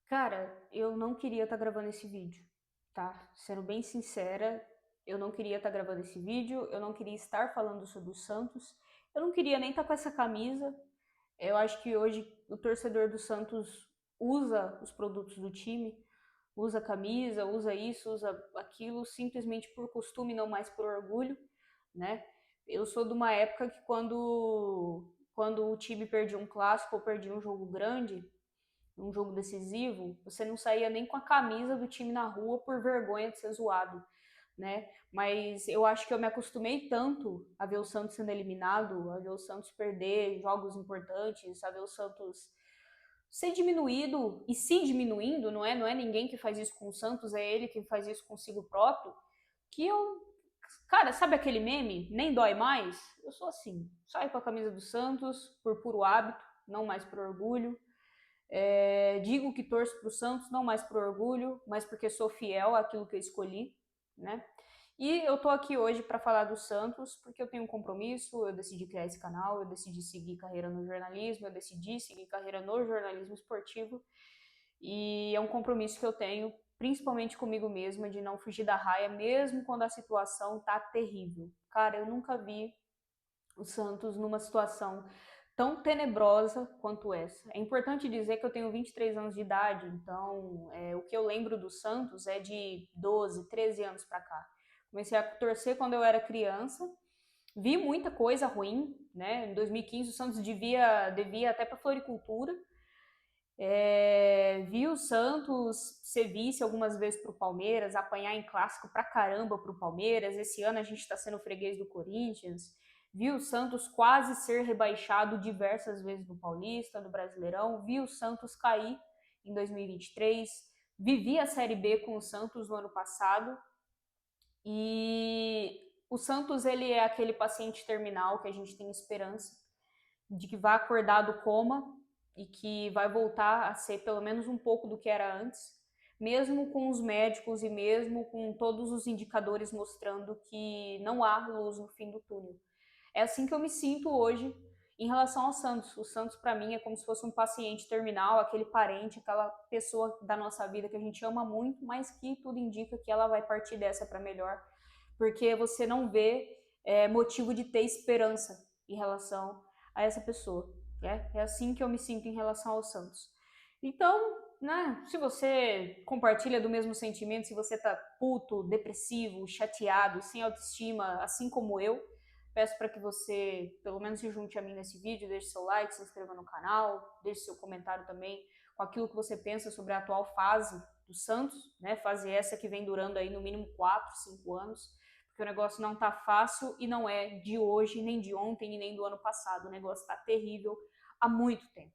Cara, eu não queria estar gravando esse vídeo, tá? Sendo bem sincera, eu não queria estar gravando esse vídeo, eu não queria estar falando sobre o Santos, eu não queria nem estar com essa camisa. Eu acho que hoje o torcedor do Santos usa os produtos do time, usa a camisa, usa isso, usa aquilo, simplesmente por costume, não mais por orgulho, né? Eu sou de uma época que quando o time perdia um clássico ou perdia um jogo grande, um jogo decisivo, você não saía nem com a camisa do time na rua por vergonha de ser zoado, né? Mas eu acho que eu me acostumei tanto a ver o Santos sendo eliminado, a ver o Santos perder jogos importantes, a ver o Santos ser diminuído e se diminuindo, não é ninguém que faz isso com o Santos, é ele que faz isso consigo próprio, que eu, cara, sabe aquele meme? Nem dói mais? Eu sou assim, saio com a camisa do Santos por puro hábito, não mais por orgulho. Digo que torço para o Santos, não mais por orgulho, mas porque sou fiel àquilo que eu escolhi, né? E eu tô aqui hoje para falar do Santos, porque eu tenho um compromisso, eu decidi criar esse canal, eu decidi seguir carreira no jornalismo, eu decidi seguir carreira no jornalismo esportivo, e é um compromisso que eu tenho, principalmente comigo mesma, de não fugir da raia, mesmo quando a situação tá terrível. Cara, eu nunca vi o Santos numa situação tão tenebrosa quanto essa. É importante dizer que eu tenho 23 anos de idade, então o que eu lembro do Santos é de 12, 13 anos para cá. Comecei a torcer quando eu era criança, vi muita coisa ruim, né? Em 2015 o Santos devia até para floricultura. Vi o Santos ser vice algumas vezes para o Palmeiras, apanhar em clássico pra caramba para o Palmeiras. Esse ano a gente está sendo freguês do Corinthians. Vi o Santos quase ser rebaixado diversas vezes no Paulista, no Brasileirão. Vi o Santos cair em 2023. Vivi a Série B com o Santos no ano passado. E o Santos, ele é aquele paciente terminal que a gente tem esperança de que vai acordar do coma e que vai voltar a ser pelo menos um pouco do que era antes, mesmo com os médicos e mesmo com todos os indicadores mostrando que não há luz no fim do túnel. É assim que eu me sinto hoje em relação ao Santos. O Santos, para mim, é como se fosse um paciente terminal, aquele parente, aquela pessoa da nossa vida que a gente ama muito, mas que tudo indica que ela vai partir dessa para melhor, porque você não vê motivo de ter esperança em relação a essa pessoa. É assim que eu me sinto em relação ao Santos. Então, né, se você compartilha do mesmo sentimento, se você tá puto, depressivo, chateado, sem autoestima, assim como eu, peço para que você, pelo menos, se junte a mim nesse vídeo, deixe seu like, se inscreva no canal, deixe seu comentário também com aquilo que você pensa sobre a atual fase do Santos, né? Fase essa que vem durando aí no mínimo 4, 5 anos, porque o negócio não tá fácil e não é de hoje, nem de ontem e nem do ano passado. O negócio tá terrível há muito tempo.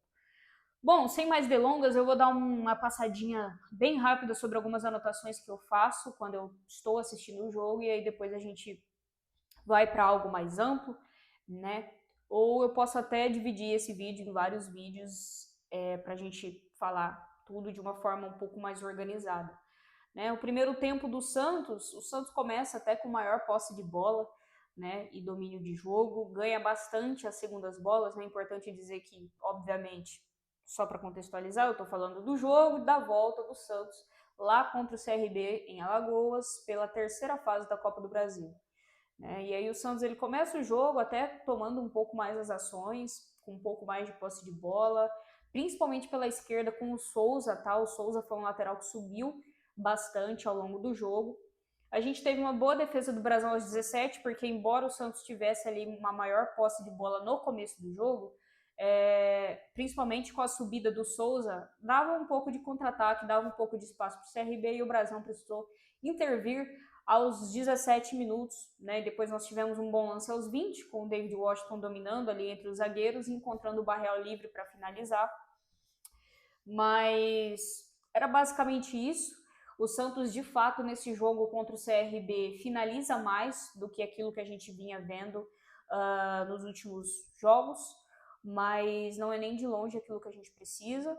Bom, sem mais delongas, eu vou dar uma passadinha bem rápida sobre algumas anotações que eu faço quando eu estou assistindo o jogo e aí depois a gente vai para algo mais amplo, né? Ou eu posso até dividir esse vídeo em vários vídeos para a gente falar tudo de uma forma um pouco mais organizada. Né? O primeiro tempo do Santos, o Santos começa até com maior posse de bola, né, e domínio de jogo, ganha bastante as segundas bolas, né? É importante dizer que, obviamente, só para contextualizar, eu estou falando do jogo da volta do Santos lá contra o CRB em Alagoas pela terceira fase da Copa do Brasil. Né? E aí o Santos ele começa o jogo até tomando um pouco mais as ações, com um pouco mais de posse de bola, principalmente pela esquerda com o Souza, tá? O Souza foi um lateral que subiu bastante ao longo do jogo. A gente teve uma boa defesa do Brasil aos 17, porque embora o Santos tivesse ali uma maior posse de bola no começo do jogo, principalmente com a subida do Souza, dava um pouco de contra-ataque, dava um pouco de espaço para o CRB e o Brasil precisou intervir aos 17 minutos, né? Depois nós tivemos um bom lance aos 20, com o David Washington dominando ali entre os zagueiros e encontrando o Barreal livre para finalizar. Mas era basicamente isso. O Santos, de fato, nesse jogo contra o CRB, finaliza mais do que aquilo que a gente vinha vendo nos últimos jogos, mas não é nem de longe aquilo que a gente precisa,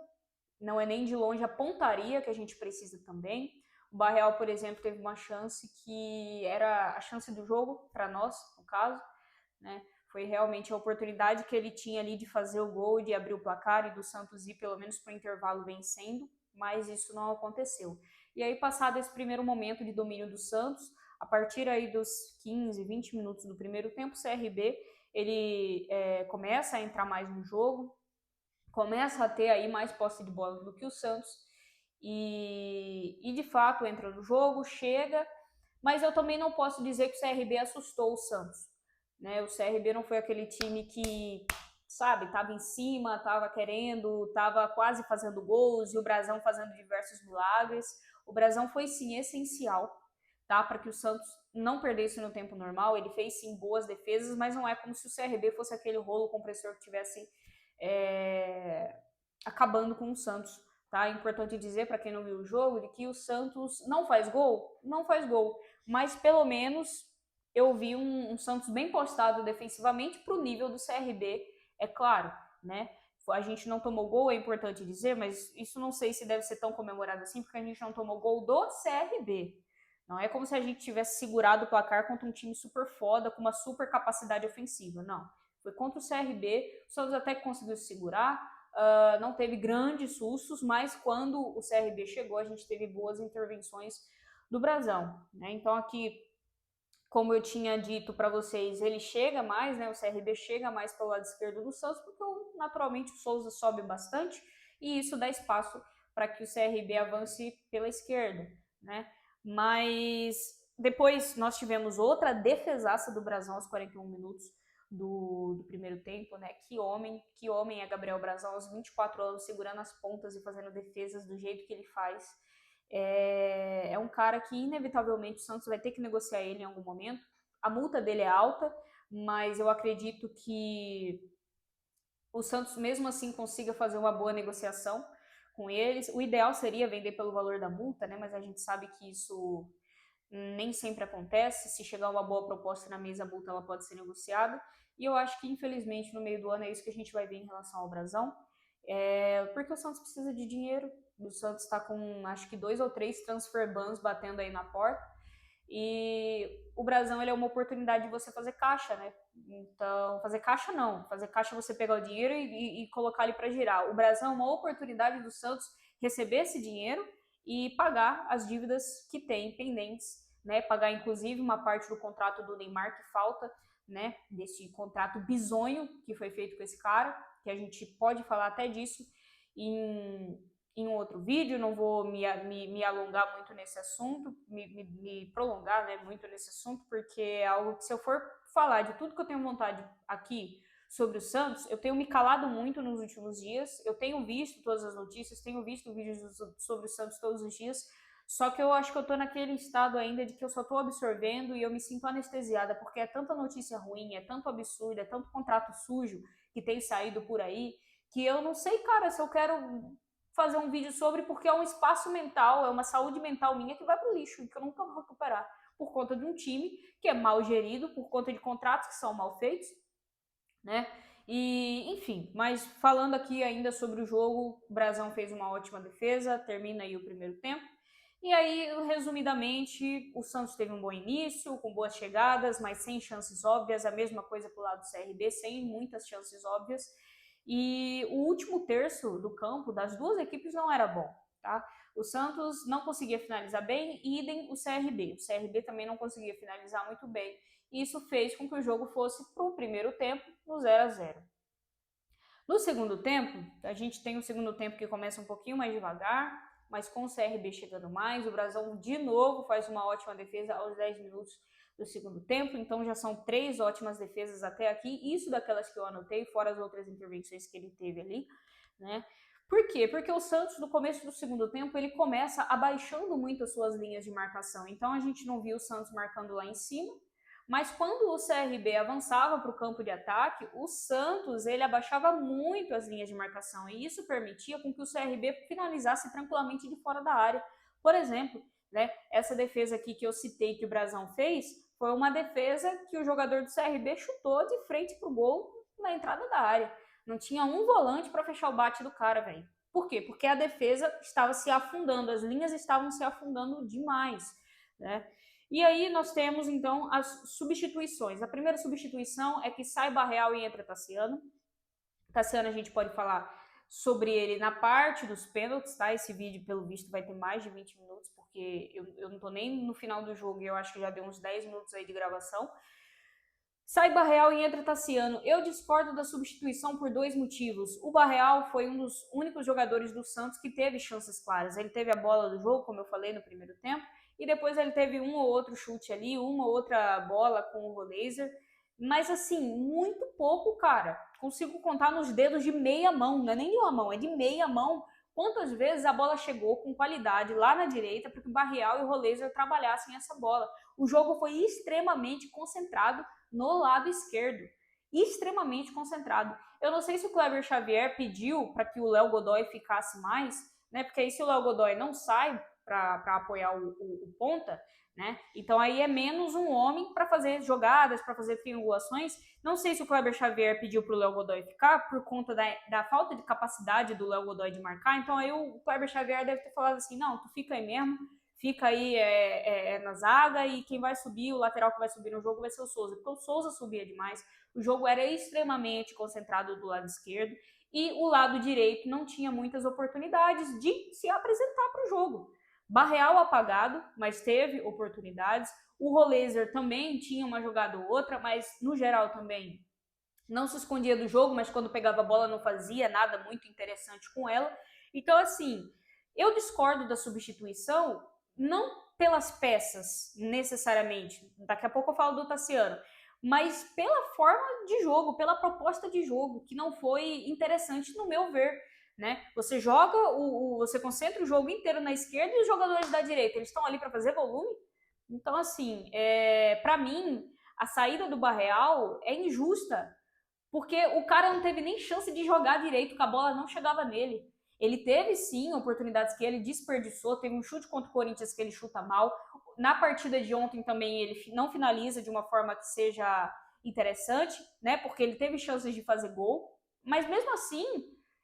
não é nem de longe a pontaria que a gente precisa também. O Barreal, por exemplo, teve uma chance que era a chance do jogo, para nós, no caso, né? Foi realmente a oportunidade que ele tinha ali de fazer o gol, de abrir o placar e do Santos ir pelo menos para o intervalo vencendo, mas isso não aconteceu. E aí, passado esse primeiro momento de domínio do Santos, a partir aí dos 15, 20 minutos do primeiro tempo, o CRB ele começa a entrar mais no jogo, começa a ter aí mais posse de bola do que o Santos, e de fato entra no jogo, chega, mas eu também não posso dizer que o CRB assustou o Santos, né? O CRB não foi aquele time que, sabe, estava em cima, estava querendo, estava quase fazendo gols, e o Brasão fazendo diversos milagres. O Brasão foi sim essencial, tá, para que o Santos não perdesse no tempo normal. Ele fez sim boas defesas, mas não é como se o CRB fosse aquele rolo compressor que tivesse acabando com o Santos. Tá? É importante dizer, para quem não viu o jogo, de que o Santos não faz gol, mas pelo menos eu vi um Santos bem postado defensivamente para o nível do CRB, é claro, né? A gente não tomou gol, é importante dizer, mas isso não sei se deve ser tão comemorado assim, porque a gente não tomou gol do CRB. Não é como se a gente tivesse segurado o placar contra um time super foda, com uma super capacidade ofensiva, não. Foi contra o CRB, o Santos até conseguiu se segurar, não teve grandes sustos, mas quando o CRB chegou, a gente teve boas intervenções do Brasão, né? Então aqui, como eu tinha dito para vocês, ele chega mais, né? O CRB chega mais pelo lado esquerdo do Santos, porque naturalmente o Souza sobe bastante, e isso dá espaço para que o CRB avance pela esquerda, né? Mas depois nós tivemos outra defesaça do Brasão aos 41 minutos do primeiro tempo, né? Que homem é Gabriel Brasão aos 24 anos, segurando as pontas e fazendo defesas do jeito que ele faz. É um cara que inevitavelmente o Santos vai ter que negociar ele em algum momento. A multa dele é alta, mas eu acredito que o Santos mesmo assim consiga fazer uma boa negociação com eles. O ideal seria vender pelo valor da multa, né? Mas a gente sabe que isso nem sempre acontece. Se chegar uma boa proposta na mesa, a multa ela pode ser negociada. E eu acho que, infelizmente, no meio do ano é isso que a gente vai ver em relação ao Brasão. Porque o Santos precisa de dinheiro. O Santos está com, acho que 2 ou 3 transfer bans batendo aí na porta. E o Brasão ele é uma oportunidade de você fazer caixa, né? Então, fazer caixa você pegar o dinheiro e colocar ele para girar. O Brasão é uma oportunidade do Santos receber esse dinheiro e pagar as dívidas que tem pendentes, né? Pagar inclusive uma parte do contrato do Neymar que falta, né? Desse contrato bizonho que foi feito com esse cara, que a gente pode falar até disso em outro vídeo. Não vou me alongar muito nesse assunto, me prolongar, né, muito nesse assunto, porque é algo que, se eu for falar de tudo que eu tenho vontade aqui sobre o Santos, eu tenho me calado muito nos últimos dias. Eu tenho visto todas as notícias, tenho visto vídeos sobre o Santos todos os dias, só que eu acho que eu tô naquele estado ainda de que eu só tô absorvendo e eu me sinto anestesiada, porque é tanta notícia ruim, é tanto absurdo, é tanto contrato sujo que tem saído por aí, que eu não sei, cara, se eu quero fazer um vídeo sobre, porque é um espaço mental, é uma saúde mental minha que vai pro lixo e que eu nunca vou recuperar, por conta de um time que é mal gerido, por conta de contratos que são mal feitos, né? E, enfim, mas falando aqui ainda sobre o jogo, o Brasão fez uma ótima defesa, termina aí o primeiro tempo. E aí, resumidamente, o Santos teve um bom início, com boas chegadas, mas sem chances óbvias. A mesma coisa pro lado do CRB, sem muitas chances óbvias. E o último terço do campo das duas equipes não era bom, tá? O Santos não conseguia finalizar bem, idem o CRB. O CRB também não conseguia finalizar muito bem. E isso fez com que o jogo fosse para o primeiro tempo no 0-0. No segundo tempo, a gente tem um segundo tempo que começa um pouquinho mais devagar, mas com o CRB chegando mais. O Brasão de novo faz uma ótima defesa aos 10 minutos do segundo tempo, então já são 3 ótimas defesas até aqui, isso daquelas que eu anotei, fora as outras intervenções que ele teve ali, né? Por quê? Porque o Santos, no começo do segundo tempo, ele começa abaixando muito as suas linhas de marcação, então a gente não viu o Santos marcando lá em cima, mas quando o CRB avançava para o campo de ataque, o Santos ele abaixava muito as linhas de marcação, e isso permitia com que o CRB finalizasse tranquilamente de fora da área. Por exemplo, né, essa defesa aqui que eu citei que o Brasão fez, foi uma defesa que o jogador do CRB chutou de frente pro gol na entrada da área. Não tinha um volante para fechar o bate do cara, velho. Por quê? Porque a defesa estava se afundando, as linhas estavam se afundando demais, né? E aí nós temos, então, as substituições. A primeira substituição é que sai Barreal e entra Tassiano. Tassiano a gente pode falar sobre ele na parte dos pênaltis, tá? Esse vídeo, pelo visto, vai ter mais de 20 minutos, porque eu não tô nem no final do jogo e eu acho que já deu uns 10 minutos aí de gravação. Sai Barreal e entra Tassiano. Eu discordo da substituição por 2 motivos. O Barreal foi um dos únicos jogadores do Santos que teve chances claras. Ele teve a bola do jogo, como eu falei no primeiro tempo, e depois ele teve um ou outro chute ali, uma ou outra bola com o Roleiser. Mas assim, muito pouco, cara. Consigo contar nos dedos de meia mão, não é nem de uma mão, é de meia mão. Quantas vezes a bola chegou com qualidade lá na direita para que o Barreal e o Roleiser trabalhassem essa bola. O jogo foi extremamente concentrado no lado esquerdo, extremamente concentrado. Eu não sei se o Kleber Xavier pediu para que o Léo Godoy ficasse mais, né? Porque aí se o Léo Godoy não sai para apoiar o ponta, né? Então aí é menos um homem para fazer jogadas, para fazer triangulações. Não sei se o Kleber Xavier pediu para o Léo Godoy ficar por conta da falta de capacidade do Léo Godoy de marcar. Então aí o Kleber Xavier deve ter falado assim, não, tu fica aí mesmo, fica aí na zaga e quem vai subir, o lateral que vai subir no jogo vai ser o Souza, porque o Souza subia demais, o jogo era extremamente concentrado do lado esquerdo e o lado direito não tinha muitas oportunidades de se apresentar para o jogo. Barreal apagado, mas teve oportunidades, o Roleiser também tinha uma jogada ou outra, mas no geral também não se escondia do jogo, mas quando pegava a bola não fazia nada muito interessante com ela. Então assim, eu discordo da substituição, não pelas peças, necessariamente. Daqui a pouco eu falo do Tassiano. Mas pela forma de jogo, pela proposta de jogo, que não foi interessante no meu ver. Né? Você joga, você concentra o jogo inteiro na esquerda e os jogadores da direita, eles estão ali para fazer volume? Então, assim, para mim, a saída do Barreal é injusta, porque o cara não teve nem chance de jogar direito, porque a bola não chegava nele. Ele teve sim oportunidades que ele desperdiçou, teve um chute contra o Corinthians que ele chuta mal. Na partida de ontem também ele não finaliza de uma forma que seja interessante, né? Porque ele teve chances de fazer gol. Mas mesmo assim,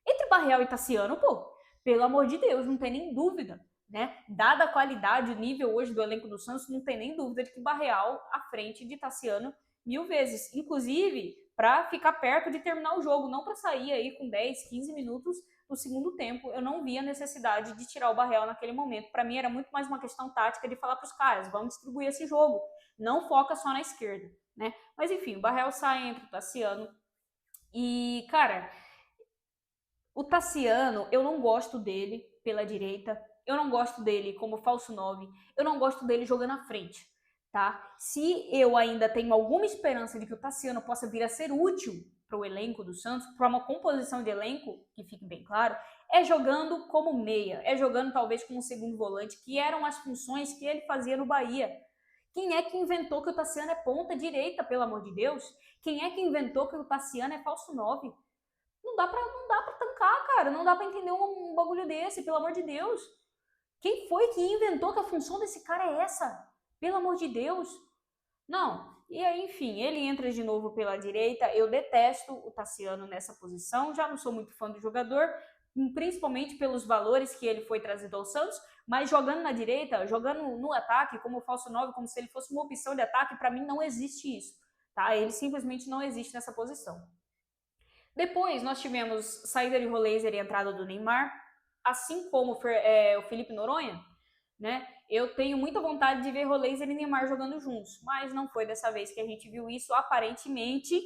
entre Barreal e Tassiano, pô, pelo amor de Deus, não tem nem dúvida, né? Dada a qualidade, o nível hoje do elenco do Santos, não tem nem dúvida de que Barreal à frente de Tassiano 1000 vezes. Inclusive, para ficar perto de terminar o jogo, não para sair aí com 10, 15 minutos no segundo tempo. Eu não via necessidade de tirar o Barreal naquele momento. Para mim era muito mais uma questão tática de falar para os caras, vamos distribuir esse jogo, não foca só na esquerda, né? Mas enfim, o Barreal sai, entra o Tassiano e, cara, o Tassiano, eu não gosto dele pela direita, eu não gosto dele como falso 9, eu não gosto dele jogando à frente. Tá? Se eu ainda tenho alguma esperança de que o Tassiano possa vir a ser útil para o elenco do Santos, para uma composição de elenco, que fique bem claro, é jogando como meia, é jogando talvez como segundo volante, que eram as funções que ele fazia no Bahia. Quem é que inventou que o Tassiano é ponta direita, pelo amor de Deus? Quem é que inventou que o Tassiano é falso 9? Não dá pra tancar, cara, não dá pra entender um bagulho desse, pelo amor de Deus. Quem foi que inventou que a função desse cara é essa? Pelo amor de Deus. Não. E aí, enfim, ele entra de novo pela direita. Eu detesto o Tassiano nessa posição. Já não sou muito fã do jogador, principalmente pelos valores que ele foi trazido ao Santos. Mas jogando na direita, jogando no ataque, como falso 9, como se ele fosse uma opção de ataque, para mim não existe isso. Tá? Ele simplesmente não existe nessa posição. Depois nós tivemos saída de Roleiser e entrada do Neymar, assim como o Felipe Noronha, né? Eu tenho muita vontade de ver Roleiser e Neymar jogando juntos, mas não foi dessa vez que a gente viu isso. Aparentemente,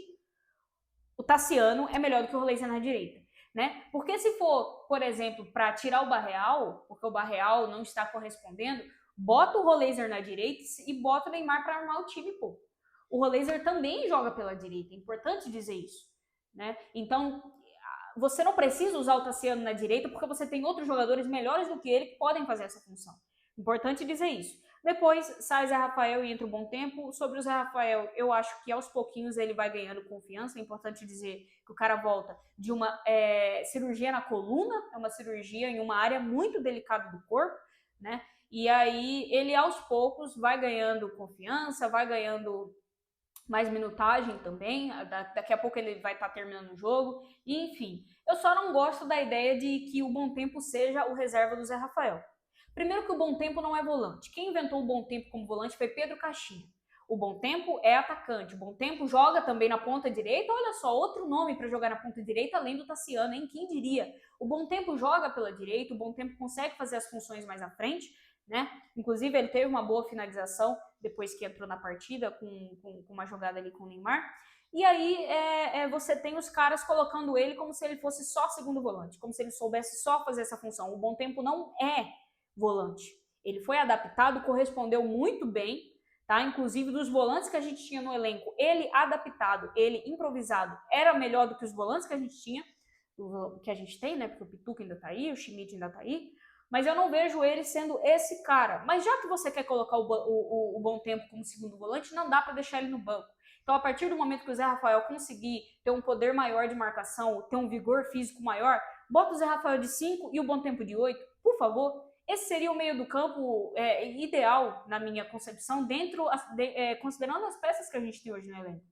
o Tassiano é melhor do que o Roleiser na direita, né? Porque se for, por exemplo, para tirar o Barreal, porque o Barreal não está correspondendo, bota o Roleiser na direita e bota o Neymar para armar o time, pô. O Roleiser também joga pela direita, é importante dizer isso, né? Então, você não precisa usar o Tassiano na direita porque você tem outros jogadores melhores do que ele que podem fazer essa função. Importante dizer isso. Depois sai Zé Rafael e entra um bom tempo. Sobre o Zé Rafael, eu acho que aos pouquinhos ele vai ganhando confiança. É importante dizer que o cara volta de uma cirurgia na coluna, é uma cirurgia em uma área muito delicada do corpo, né? E aí ele aos poucos vai ganhando confiança, vai ganhando mais minutagem também, daqui a pouco ele vai estar terminando o jogo, e enfim. Eu só não gosto da ideia de que o Bom Tempo seja o reserva do Zé Rafael. Primeiro que o Bom Tempo não é volante. Quem inventou o Bom Tempo como volante foi Pedro Caixinha. O Bom Tempo é atacante. O Bom Tempo joga também na ponta direita. Olha só, outro nome para jogar na ponta direita além do Tassiano, hein? Quem diria? O Bom Tempo joga pela direita, o Bom Tempo consegue fazer as funções mais à frente, né? Inclusive, ele teve uma boa finalização depois que entrou na partida com uma jogada ali com o Neymar. E aí você tem os caras colocando ele como se ele fosse só segundo volante, como se ele soubesse só fazer essa função. O Bom Tempo não é volante. Ele foi adaptado, correspondeu muito bem, tá? Inclusive dos volantes que a gente tinha no elenco, ele adaptado, ele improvisado, era melhor do que os volantes que a gente tinha, que a gente tem, né? Porque o Pituca ainda tá aí, o Schmidt ainda tá aí. Mas eu não vejo ele sendo esse cara. Mas já que você quer colocar o Bom Tempo como segundo volante, não dá para deixar ele no banco. Então, a partir do momento que o Zé Rafael conseguir ter um poder maior de marcação, ter um vigor físico maior, bota o Zé Rafael de 5 e o Bom Tempo de 8, por favor. Esse seria o meio do campo ideal, na minha concepção, considerando as peças que a gente tem hoje no elenco.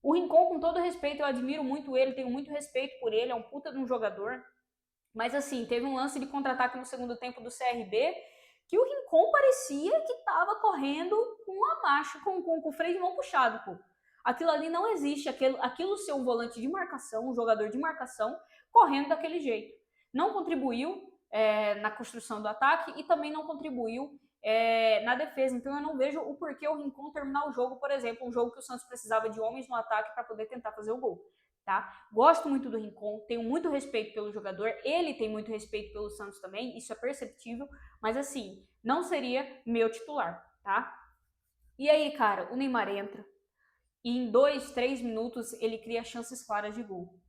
O Rincon, com todo respeito, eu admiro muito ele, tenho muito respeito por ele, é um puta de um jogador. Mas assim, teve um lance de contra-ataque no segundo tempo do CRB que o Rincon parecia que estava correndo com a marcha, com o freio de mão puxado, pô. Aquilo ali não existe, aquilo ser um volante de marcação, um jogador de marcação, correndo daquele jeito. Não contribuiu na construção do ataque e também não contribuiu na defesa. Então eu não vejo o porquê o Rincon terminar o jogo, por exemplo, um jogo que o Santos precisava de homens no ataque para poder tentar fazer o gol. Tá? Gosto muito do Rincon, tenho muito respeito pelo jogador, ele tem muito respeito pelo Santos também, isso é perceptível, mas assim, não seria meu titular, tá? E aí, cara, o Neymar entra e em 2, 3 minutos ele cria chances claras de gol.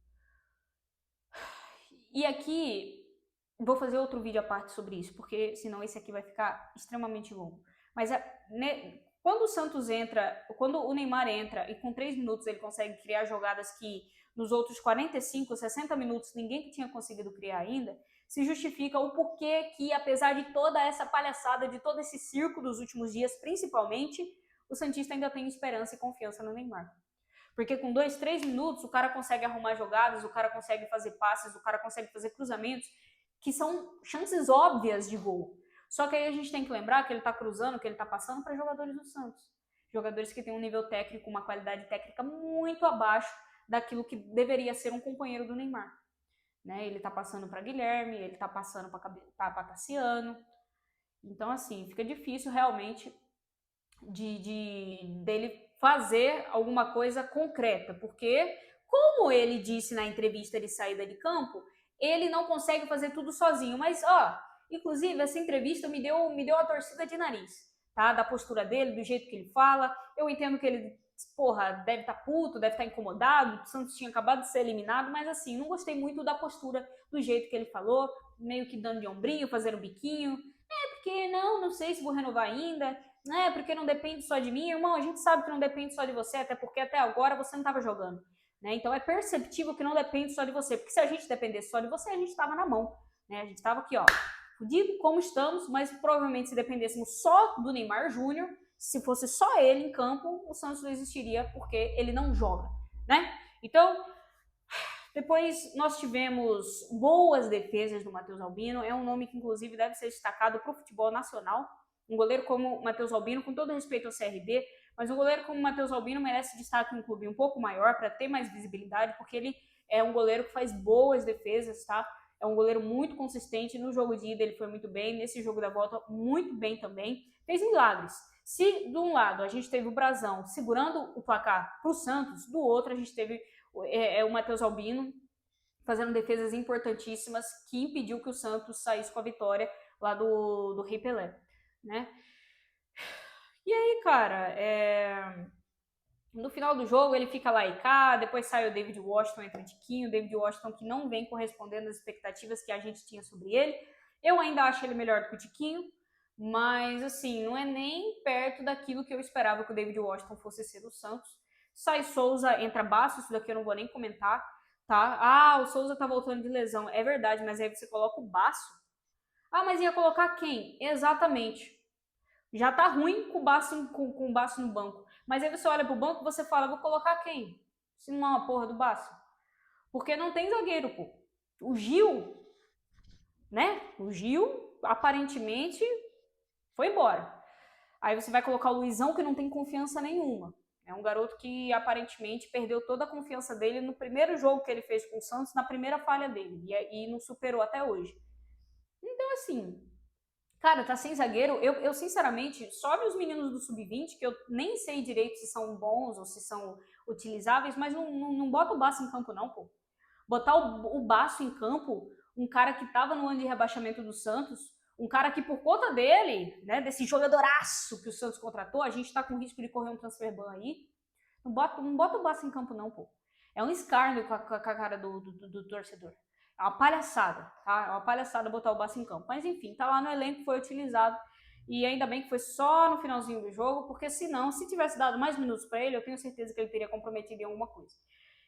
E aqui, vou fazer outro vídeo à parte sobre isso, porque senão esse aqui vai ficar extremamente longo. Mas quando o Santos entra, quando o Neymar entra e com 3 minutos ele consegue criar jogadas que nos outros 45, 60 minutos ninguém tinha conseguido criar ainda, se justifica o porquê que, apesar de toda essa palhaçada, de todo esse circo dos últimos dias, principalmente, o Santista ainda tem esperança e confiança no Neymar. Porque com 2, 3 minutos o cara consegue arrumar jogadas, o cara consegue fazer passes, o cara consegue fazer cruzamentos, que são chances óbvias de gol. Só que aí a gente tem que lembrar que ele tá cruzando, que ele tá passando para jogadores do Santos. Jogadores que têm um nível técnico, uma qualidade técnica muito abaixo daquilo que deveria ser um companheiro do Neymar. Né? Ele tá passando para Guilherme, ele tá passando para Tassiano. Então, assim, fica difícil realmente dele fazer alguma coisa concreta, porque, como ele disse na entrevista de saída de campo, ele não consegue fazer tudo sozinho. Mas, inclusive, essa entrevista me deu a torcida de nariz, tá? Da postura dele, do jeito que ele fala. Eu entendo que ele deve estar puto, deve estar incomodado, o Santos tinha acabado de ser eliminado, mas assim, não gostei muito da postura, do jeito que ele falou, meio que dando de ombrinho, fazendo biquinho, porque não sei se vou renovar ainda, porque não depende só de mim, irmão, a gente sabe que não depende só de você, até porque até agora você não estava jogando, né, então é perceptível que não depende só de você, porque se a gente dependesse só de você, a gente estava na mão, né, a gente estava aqui, fudido como estamos, mas provavelmente se dependêssemos só do Neymar Júnior, se fosse só ele em campo, o Santos não existiria porque ele não joga, né? Então, depois nós tivemos boas defesas do Matheus Albino, é um nome que inclusive deve ser destacado para o futebol nacional. Um goleiro como o Matheus Albino, com todo respeito ao CRB, mas um goleiro como o Matheus Albino merece destaque em um clube um pouco maior para ter mais visibilidade, porque ele é um goleiro que faz boas defesas, tá? É um goleiro muito consistente, no jogo de ida ele foi muito bem, nesse jogo da volta muito bem também, fez milagres. Se de um lado a gente teve o Brasão segurando o placar para o Santos, do outro a gente teve o Matheus Albino fazendo defesas importantíssimas que impediu que o Santos saísse com a vitória lá do Rei Pelé, né? E aí, cara, no final do jogo ele fica lá e cá, depois sai o David Washington, entra o Tiquinho, o David Washington que não vem correspondendo às expectativas que a gente tinha sobre ele. Eu ainda acho ele melhor do que o Tiquinho, mas assim, não é nem perto daquilo que eu esperava que o David Washington fosse ser do Santos. Sai Souza, entra Basso, isso daqui eu não vou nem comentar, tá? O Souza tá voltando de lesão, é verdade, mas aí você coloca o Basso. Mas ia colocar quem? Exatamente. Já tá ruim com o Basso no banco. Mas aí você olha pro banco e você fala, vou colocar quem? Se não é uma porra do Basso. Porque não tem zagueiro, pô. O Gil, né? O Gil, aparentemente, foi embora. Aí você vai colocar o Luizão, que não tem confiança nenhuma. É um garoto que aparentemente perdeu toda a confiança dele no primeiro jogo que ele fez com o Santos, na primeira falha dele, e não superou até hoje. Então, assim, cara, tá sem zagueiro. Eu sinceramente, sobe os meninos do Sub-20, que eu nem sei direito se são bons ou se são utilizáveis, mas não bota o Baço em campo, não, pô. Botar o Baço em campo, um cara que tava no ano de rebaixamento do Santos, um cara que por conta dele, né, desse jogadoraço que o Santos contratou, a gente tá com risco de correr um transfer ban aí. Não bota o Baço em campo, não, pô. É um escárnio com a cara do torcedor. É uma palhaçada, tá? É uma palhaçada botar o Baço em campo. Mas enfim, tá lá no elenco, foi utilizado. E ainda bem que foi só no finalzinho do jogo, porque senão, se tivesse dado mais minutos para ele, eu tenho certeza que ele teria comprometido em alguma coisa.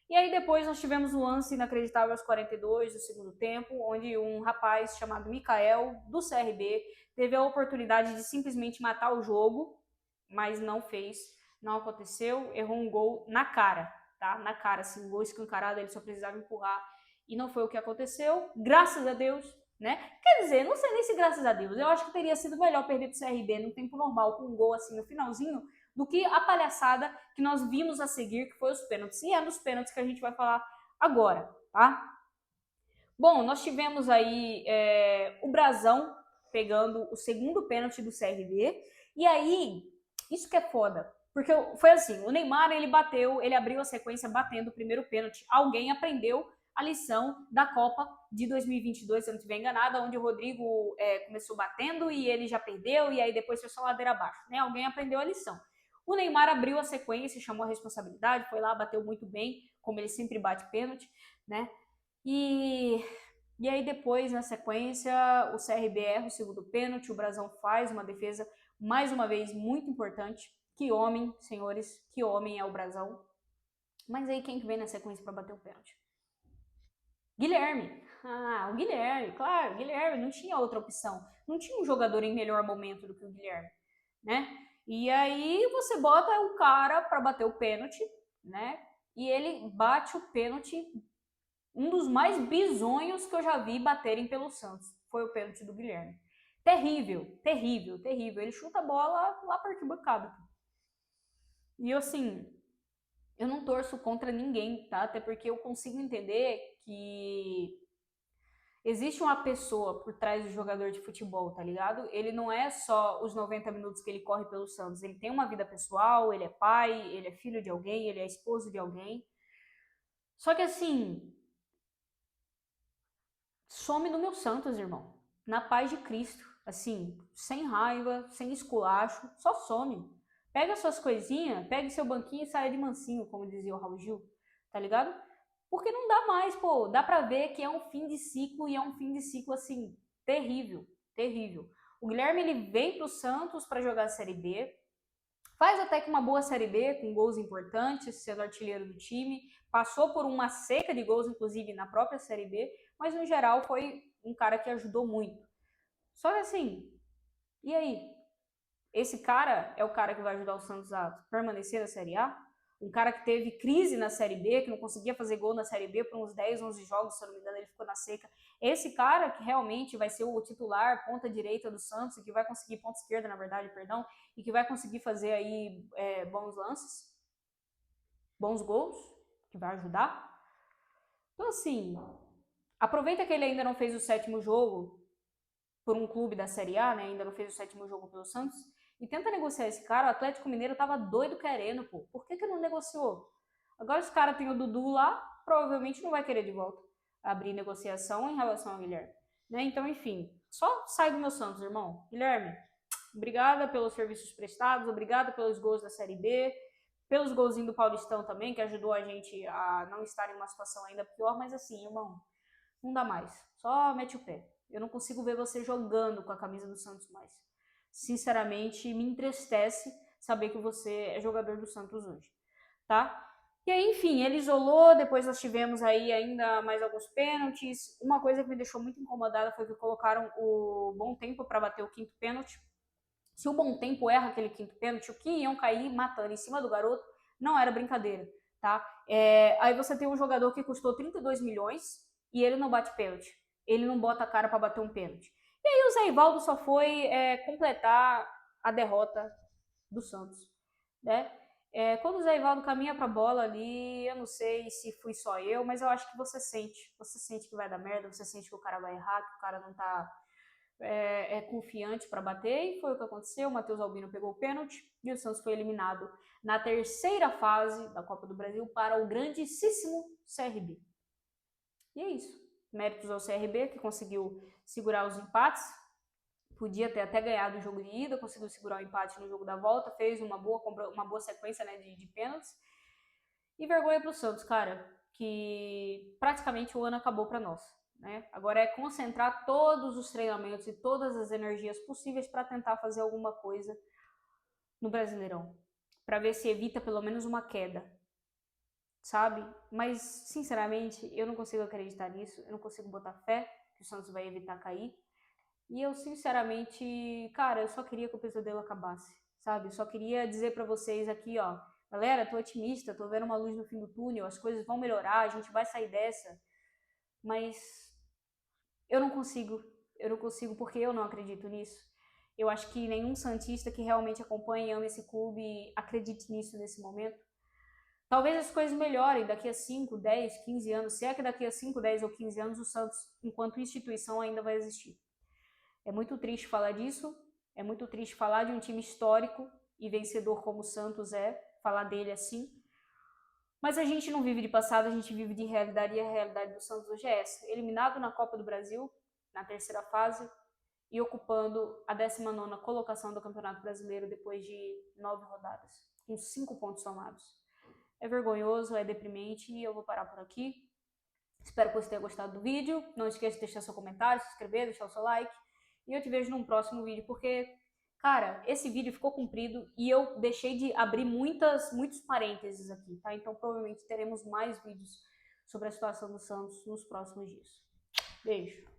E aí depois nós tivemos um lance inacreditável aos 42 do segundo tempo, onde um rapaz chamado Mikael, do CRB, teve a oportunidade de simplesmente matar o jogo, mas não fez, não aconteceu, errou um gol na cara, tá? Na cara, assim, um gol escancarado, ele só precisava empurrar, e não foi o que aconteceu, graças a Deus, né? Quer dizer, não sei nem se graças a Deus, eu acho que teria sido melhor perder pro CRB no tempo normal, com um gol assim no finalzinho, do que a palhaçada que nós vimos a seguir, que foi os pênaltis. E é nos pênaltis que a gente vai falar agora, tá? Bom, nós tivemos aí o Brasão pegando o segundo pênalti do CRB. E aí, isso que é foda. Porque foi assim, o Neymar, ele abriu a sequência batendo o primeiro pênalti. Alguém aprendeu a lição da Copa de 2022, se eu não estiver enganada, onde o Rodrigo começou batendo e ele já perdeu, e aí depois foi só ladeira abaixo, né? Alguém aprendeu a lição. O Neymar abriu a sequência, chamou a responsabilidade, foi lá, bateu muito bem, como ele sempre bate pênalti, né? E aí depois, na sequência, o CRB erra o segundo pênalti, o Brasão faz uma defesa, mais uma vez, muito importante. Que homem, senhores, que homem é o Brasão. Mas aí quem que vem na sequência para bater o pênalti? Guilherme. Ah, o Guilherme, claro, o Guilherme, não tinha outra opção. Não tinha um jogador em melhor momento do que o Guilherme, né? E aí você bota o cara para bater o pênalti, né? E ele bate o pênalti, um dos mais bizonhos que eu já vi baterem pelo Santos. Foi o pênalti do Guilherme. Terrível, terrível, terrível. Ele chuta a bola lá para arquibancada. E assim, eu não torço contra ninguém, tá? Até porque eu consigo entender que existe uma pessoa por trás do jogador de futebol, tá ligado? Ele não é só os 90 minutos que ele corre pelo Santos. Ele tem uma vida pessoal, ele é pai, ele é filho de alguém, ele é esposo de alguém. Só que assim, some do meu Santos, irmão. Na paz de Cristo. Assim, sem raiva, sem esculacho, só some. Pega suas coisinhas, pegue seu banquinho e saia de mansinho, como dizia o Raul Gil, tá ligado? Porque não dá mais, pô. Dá pra ver que é um fim de ciclo e é um fim de ciclo, assim, terrível, terrível. O Guilherme, ele vem pro Santos para jogar a Série B, faz até que uma boa Série B, com gols importantes, sendo artilheiro do time, passou por uma seca de gols, inclusive, na própria Série B, mas, no geral, foi um cara que ajudou muito. Só que, assim, e aí? Esse cara é o cara que vai ajudar o Santos a permanecer na Série A? Um cara que teve crise na Série B, que não conseguia fazer gol na Série B por uns 10, 11 jogos, se eu não me engano, ele ficou na seca. Esse cara que realmente vai ser o titular, ponta direita do Santos, e que vai conseguir, ponta esquerda, na verdade, perdão, e que vai conseguir fazer aí bons lances, bons gols, que vai ajudar. Então, assim, aproveita que ele ainda não fez o 7º jogo por um clube da Série A, né? Ainda não fez o 7º jogo pelo Santos, e tenta negociar esse cara. O Atlético Mineiro tava doido querendo, pô. Por que não negociou? Agora os caras têm o Dudu lá, provavelmente não vai querer de volta abrir negociação em relação ao Guilherme, né? Então, enfim, só sai do meu Santos, irmão. Guilherme, obrigada pelos serviços prestados, obrigada pelos gols da Série B, pelos golzinhos do Paulistão também, que ajudou a gente a não estar em uma situação ainda pior, mas assim, irmão, não dá mais. Só mete o pé. Eu não consigo ver você jogando com a camisa do Santos mais. Sinceramente, me entristece saber que você é jogador do Santos hoje, tá? E aí, enfim, ele isolou, depois nós tivemos aí ainda mais alguns pênaltis. Uma coisa que me deixou muito incomodada foi que colocaram o Bom Tempo para bater o 5º pênalti. Se o Bom Tempo erra aquele 5º pênalti, o que iam cair matando em cima do garoto não era brincadeira, tá? Aí você tem um jogador que custou 32 milhões e ele não bate pênalti. Ele não bota a cara para bater um pênalti. E aí o Zé Ivaldo só foi completar a derrota do Santos, né? Quando o Zé Ivaldo caminha pra bola ali, eu não sei se fui só eu, mas eu acho que você sente que vai dar merda, você sente que o cara vai errar, que o cara não tá confiante para bater, e foi o que aconteceu. O Matheus Albino pegou o pênalti e o Santos foi eliminado na terceira fase da Copa do Brasil para o grandíssimo CRB. E é isso. Méritos ao CRB, que conseguiu segurar os empates, podia ter até ganhado o jogo de ida, conseguiu segurar o empate no jogo da volta, fez uma boa sequência, né, de pênaltis. E vergonha pro Santos, cara, que praticamente o ano acabou para nós. Né? Agora é concentrar todos os treinamentos e todas as energias possíveis para tentar fazer alguma coisa no Brasileirão, para ver se evita pelo menos uma queda, sabe? Mas, sinceramente, eu não consigo acreditar nisso, eu não consigo botar fé que o Santos vai evitar cair. E eu, sinceramente, cara, eu só queria que o pesadelo acabasse, sabe? Eu só queria dizer para vocês aqui, ó, galera, tô otimista, tô vendo uma luz no fim do túnel, as coisas vão melhorar, a gente vai sair dessa, mas eu não consigo porque eu não acredito nisso. Eu acho que nenhum santista que realmente acompanha e ama esse clube acredite nisso nesse momento. Talvez as coisas melhorem daqui a 5, 10, 15 anos, se é que daqui a 5, 10 ou 15 anos o Santos, enquanto instituição, ainda vai existir. É muito triste falar disso, é muito triste falar de um time histórico e vencedor como o Santos falar dele assim, mas a gente não vive de passado, a gente vive de realidade, e a realidade do Santos hoje é essa. Eliminado na Copa do Brasil, na terceira fase, e ocupando a 19ª colocação do Campeonato Brasileiro depois de 9 rodadas, com 5 pontos somados. É vergonhoso, é deprimente, e eu vou parar por aqui. Espero que você tenha gostado do vídeo. Não esqueça de deixar seu comentário, se inscrever, deixar o seu like. E eu te vejo num próximo vídeo, porque, cara, esse vídeo ficou comprido e eu deixei de abrir muitos parênteses aqui, tá? Então provavelmente teremos mais vídeos sobre a situação do Santos nos próximos dias. Beijo!